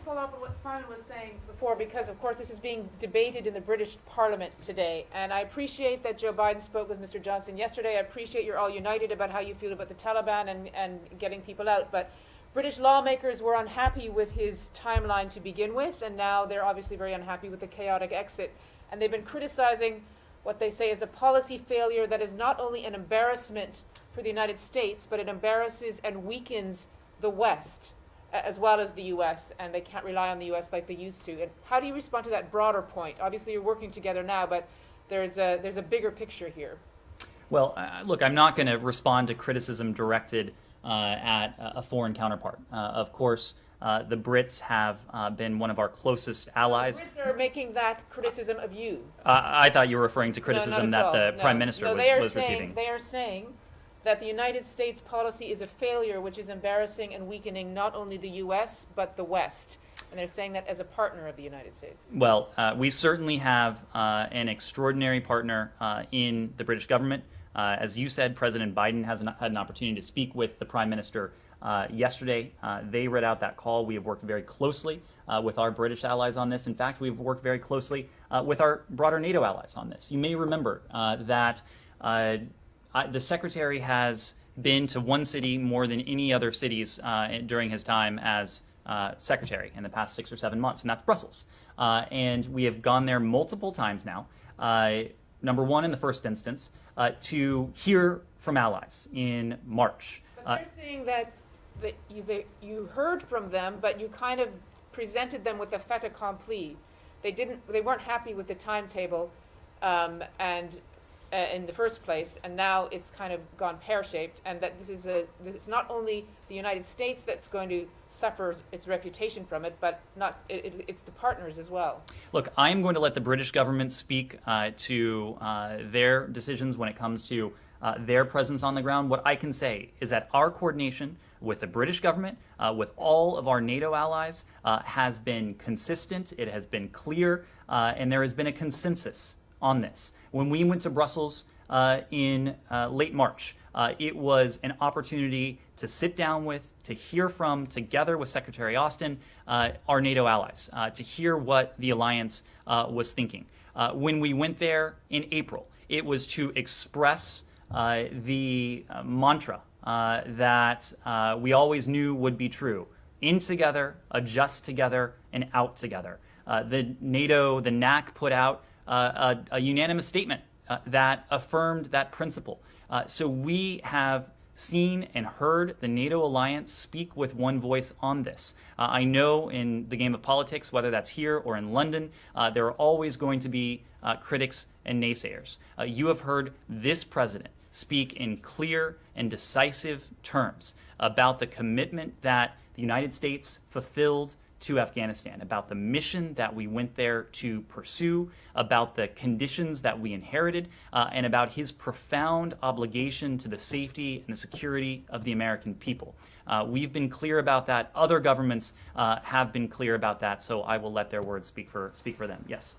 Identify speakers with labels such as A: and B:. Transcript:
A: follow up on what Simon was saying before, because of course this is being debated in the British Parliament today, and I appreciate that Joe Biden spoke with Mr. Johnson yesterday. I appreciate you're all united about how you feel about the Taliban and getting people out, but British lawmakers were unhappy with his timeline to begin with, and now they're obviously very unhappy with the chaotic exit, and they've been criticizing what they say is a policy failure that is not only an embarrassment for the United States, but it embarrasses and weakens the West as well as the U.S., and they can't rely on the U.S. like they used to. And how do you respond to that broader point? Obviously, you're working together now, but there's a bigger picture here.
B: Well, look, I'm not going to respond to criticism directed at a foreign counterpart. Of course, the Brits have been one of our closest allies.
A: The Brits are making that criticism of you.
B: I thought you were referring to criticism that the Prime Minister was receiving.
A: They are saying that the United States policy is a failure, which is embarrassing and weakening not only the U.S., but the West. And they're saying that as a partner of the United States.
B: Well, we certainly have an extraordinary partner in the British government. As you said, President Biden has had an opportunity to speak with the Prime Minister yesterday. They read out that call. We have worked very closely with our British allies on this. In fact, we've worked very closely with our broader NATO allies on this. You may remember that the Secretary has been to one city more than any other cities during his time as Secretary in the past 6 or 7 months, and that's Brussels. And we have gone there multiple times now. Number one, in the first instance, to hear from allies in March.
A: But they're saying that you heard from them, but you kind of presented them with a fait accompli. They weren't happy with the timetable, and in the first place, and now it's kind of gone pear-shaped, and that this is not only the United States that's going to suffer its reputation from it, but it's the partners as well.
B: Look, I'm going to let the British government speak to their decisions when it comes to their presence on the ground. What I can say is that our coordination with the British government, with all of our NATO allies, has been consistent, it has been clear, and there has been a consensus on this. When we went to Brussels in late March, it was an opportunity to sit down with, to hear from, together with Secretary Austin, our NATO allies, to hear what the alliance was thinking. When we went there in April, it was to express the mantra that we always knew would be true. In together, adjust together, and out together. The NAC put out a unanimous statement that affirmed that principle. So we have seen and heard the NATO alliance speak with one voice on this. I know in the game of politics, whether that's here or in London, there are always going to be critics and naysayers. You have heard this president speak in clear and decisive terms about the commitment that the United States fulfilled to Afghanistan, about the mission that we went there to pursue, about the conditions that we inherited, and about his profound obligation to the safety and the security of the American people. We've been clear about that. Other governments have been clear about that, so I will let their words speak for them. Yes.